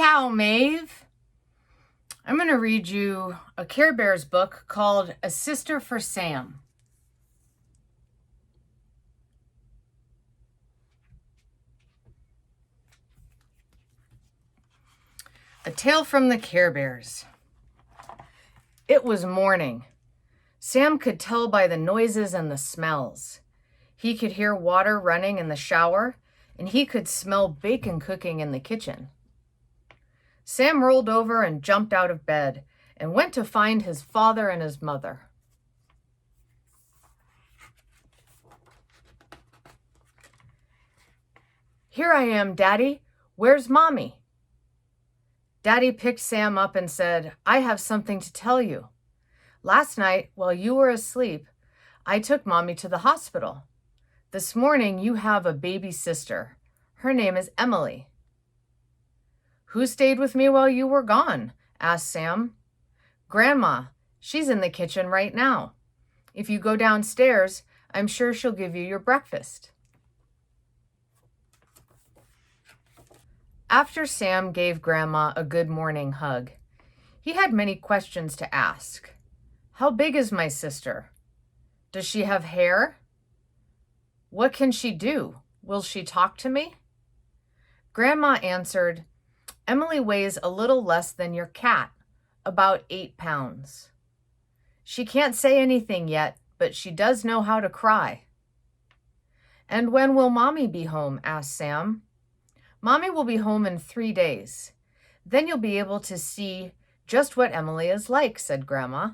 Ciao, Maeve. I'm going to read you a Care Bears book called A Sister for Sam. A Tale from the Care Bears. It was morning. Sam could tell by the noises and the smells. He could hear water running in the shower, and he could smell bacon cooking in the kitchen. Sam rolled over and jumped out of bed and went to find his father and his mother. "Here I am, Daddy. Where's Mommy?" Daddy picked Sam up and said, "I have something to tell you. Last night, while you were asleep, I took Mommy to the hospital. This morning, you have a baby sister. Her name is Emily." "Who stayed with me while you were gone?" asked Sam. "Grandma. She's in the kitchen right now. If you go downstairs, I'm sure she'll give you your breakfast." After Sam gave Grandma a good morning hug, he had many questions to ask. How big is my sister? Does she have hair? What can she do? Will she talk to me? Grandma answered, "Emily weighs a little less than your cat, about 8 pounds. She can't say anything yet, but she does know how to cry." "And when will Mommy be home?" asked Sam. "Mommy will be home in 3 days. Then you'll be able to see just what Emily is like," said Grandma.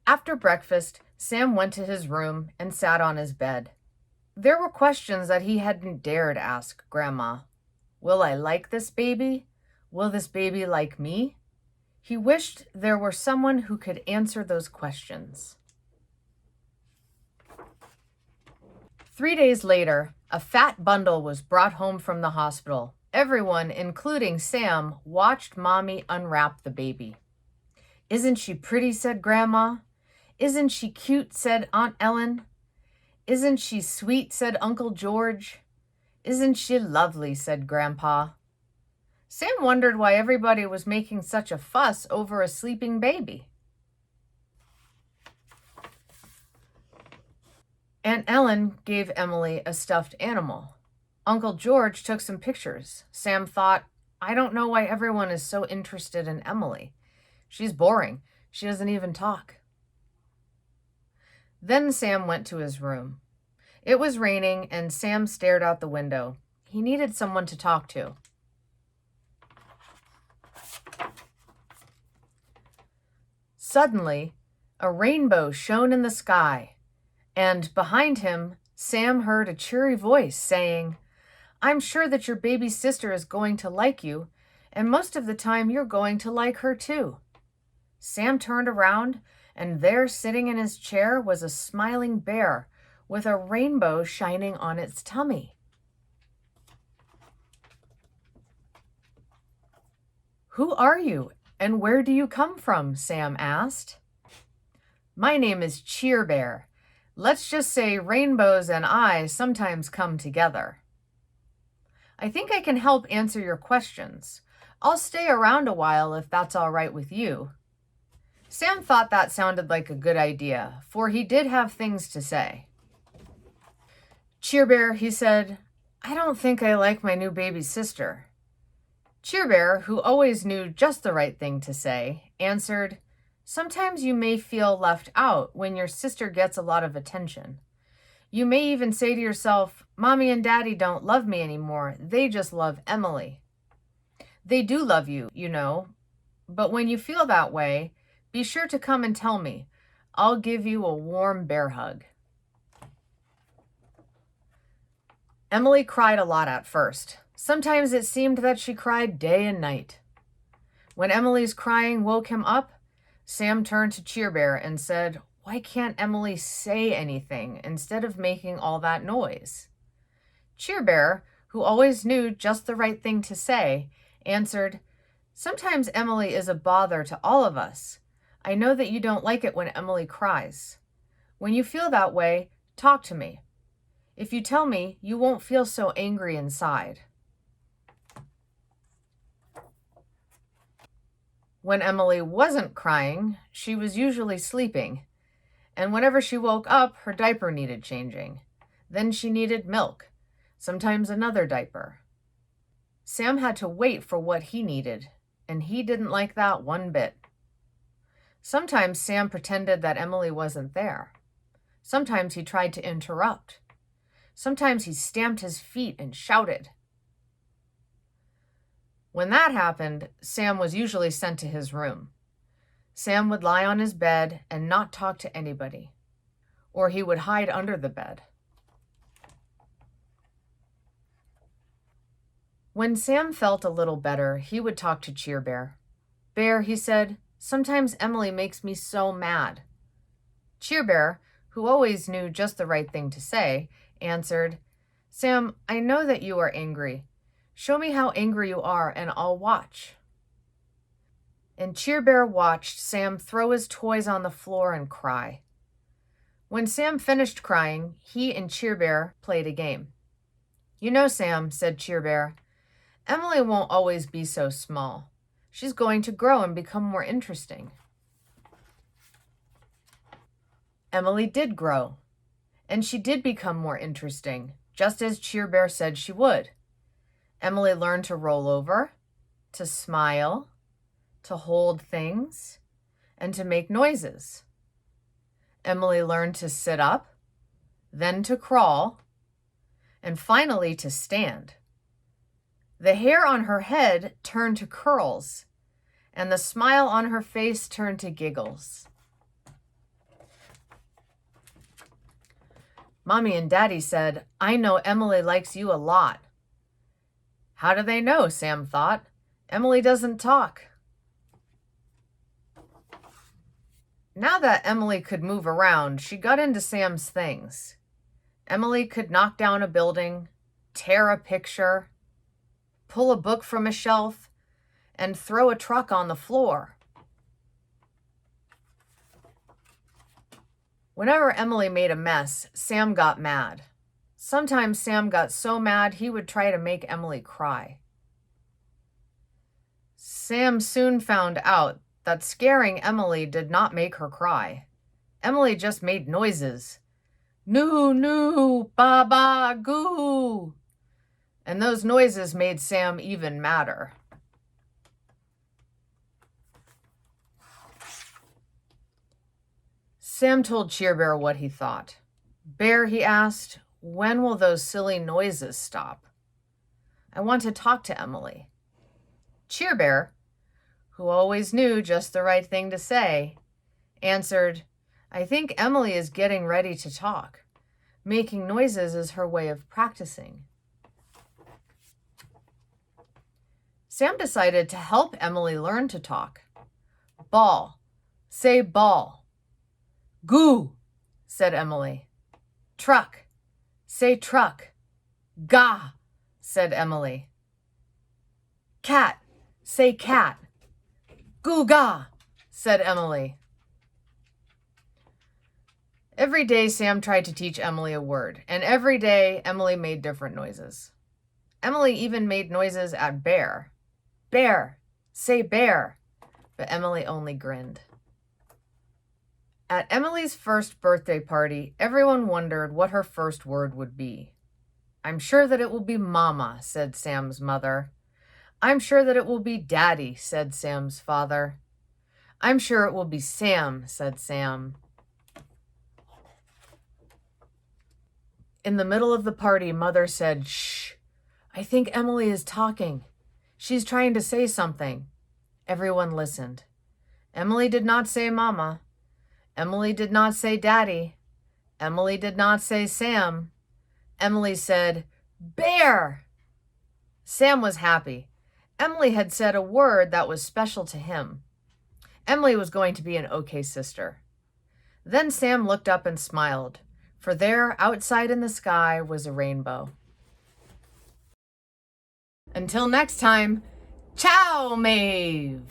After breakfast, Sam went to his room and sat on his bed. There were questions that he hadn't dared ask Grandma. Will I like this baby? Will this baby like me? He wished there were someone who could answer those questions. 3 days later, a fat bundle was brought home from the hospital. Everyone, including Sam, watched Mommy unwrap the baby. "Isn't she pretty?" said Grandma. "Isn't she cute?" said Aunt Ellen. "Isn't she sweet?" said Uncle George. "Isn't she lovely?" said Grandpa. Sam wondered why everybody was making such a fuss over a sleeping baby. Aunt Ellen gave Emily a stuffed animal. Uncle George took some pictures. Sam thought, I don't know why everyone is so interested in Emily. She's boring. She doesn't even talk. Then Sam went to his room. It was raining, and Sam stared out the window. He needed someone to talk to. Suddenly, a rainbow shone in the sky. And behind him, Sam heard a cheery voice saying, "I'm sure that your baby sister is going to like you, and most of the time you're going to like her too." Sam turned around, and there sitting in his chair was a smiling bear with a rainbow shining on its tummy. "Who are you, and where do you come from?" Sam asked. "My name is Cheer Bear. Let's just say rainbows and I sometimes come together. I think I can help answer your questions. I'll stay around a while if that's all right with you." Sam thought that sounded like a good idea, for he did have things to say. "Cheer Bear," he said, "I don't think I like my new baby sister." Cheer Bear, who always knew just the right thing to say, answered, "Sometimes you may feel left out when your sister gets a lot of attention. You may even say to yourself, Mommy and Daddy don't love me anymore. They just love Emily. They do love you, you know. But when you feel that way, be sure to come and tell me. I'll give you a warm bear hug." Emily cried a lot at first. Sometimes it seemed that she cried day and night. When Emily's crying woke him up, Sam turned to Cheer Bear and said, "Why can't Emily say anything instead of making all that noise?" Cheer Bear, who always knew just the right thing to say, answered, "Sometimes Emily is a bother to all of us. I know that you don't like it when Emily cries. When you feel that way, talk to me. If you tell me, you won't feel so angry inside. When Emily wasn't crying, she was usually sleeping, and whenever she woke up, her diaper needed changing. Then she needed milk, sometimes another diaper. Sam had to wait for what he needed, and he didn't like that one bit. Sometimes Sam pretended that Emily wasn't there. Sometimes he tried to interrupt. Sometimes he stamped his feet and shouted. When that happened, Sam was usually sent to his room. Sam would lie on his bed and not talk to anybody, or he would hide under the bed. When Sam felt a little better, he would talk to Cheer Bear. Bear, he said, sometimes Emily makes me so mad. Cheer Bear, who always knew just the right thing to say, answered, Sam, I know that you are angry. Show me how angry you are and I'll watch. And Cheer Bear watched Sam throw his toys on the floor and cry. When Sam finished crying, he and Cheer Bear played a game. You know, Sam, said Cheer Bear, Emily won't always be so small. She's going to grow and become more interesting. Emily did grow, and she did become more interesting, just as Cheer Bear said she would. Emily learned to roll over, to smile, to hold things, and to make noises. Emily learned to sit up, then to crawl, and finally to stand. The hair on her head turned to curls, and the smile on her face turned to giggles. Mommy and Daddy said, I know Emily likes you a lot. How do they know? Sam thought. Emily doesn't talk. Now that Emily could move around, she got into Sam's things. Emily could knock down a building, tear a picture, pull a book from a shelf, and throw a truck on the floor. Whenever Emily made a mess, Sam got mad. Sometimes Sam got so mad he would try to make Emily cry. Sam soon found out that scaring Emily did not make her cry. Emily just made noises. Noo, noo, ba, ba, goo. And those noises made Sam even madder. Sam told Cheer Bear what he thought. Bear, he asked, when will those silly noises stop? I want to talk to Emily. Cheer Bear, who always knew just the right thing to say, answered, I think Emily is getting ready to talk. Making noises is her way of practicing. Sam decided to help Emily learn to talk. Ball. Say ball. Goo, said Emily. Truck. Say truck. Gah, said Emily. Cat. Say cat. Goo gah, said Emily. Every day Sam tried to teach Emily a word, and every day Emily made different noises. Emily even made noises at Bear. Bear, say bear, but Emily only grinned. At Emily's first birthday party, everyone wondered what her first word would be. I'm sure that it will be Mama, said Sam's mother. I'm sure that it will be Daddy, said Sam's father. I'm sure it will be Sam, said Sam. In the middle of the party, Mother said, Shh, I think Emily is talking. She's trying to say something. Everyone listened. Emily did not say Mama. Emily did not say Daddy. Emily did not say Sam. Emily said, Bear! Sam was happy. Emily had said a word that was special to him. Emily was going to be an okay sister. Then Sam looked up and smiled, for there, outside in the sky, was a rainbow. Until next time, ciao, Maeve!